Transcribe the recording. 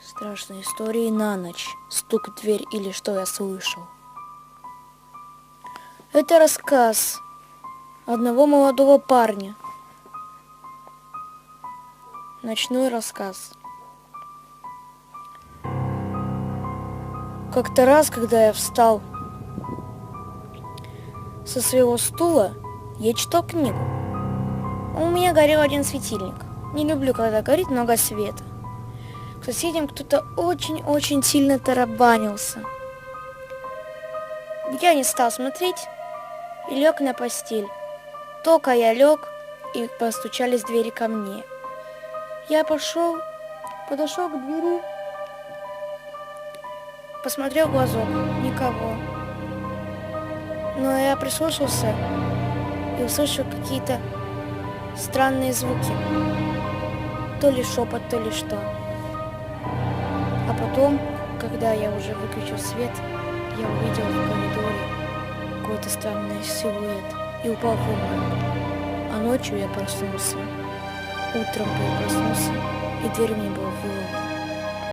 Страшные истории на ночь. Стук в дверь или что я слышал. Это рассказ одного молодого парня. Ночной рассказ. Как-то раз, когда я встал со своего стула, я читал книгу. У меня горел один светильник. Не люблю, когда горит много света. К соседям кто-то очень-очень сильно тарабанился. Я не стал смотреть и лег на постель. Только я лег, и постучались в двери ко мне. Я подошел к двери, посмотрел в глазок, никого. Но я прислушался и услышал какие-то странные звуки. То ли шепот, то ли что. А потом, когда я уже выключил свет, я увидел в коридоре какой-то странный силуэт и упал в обморок. А ночью я проснулся. Утром я проснулся, и дверь мне была выломана.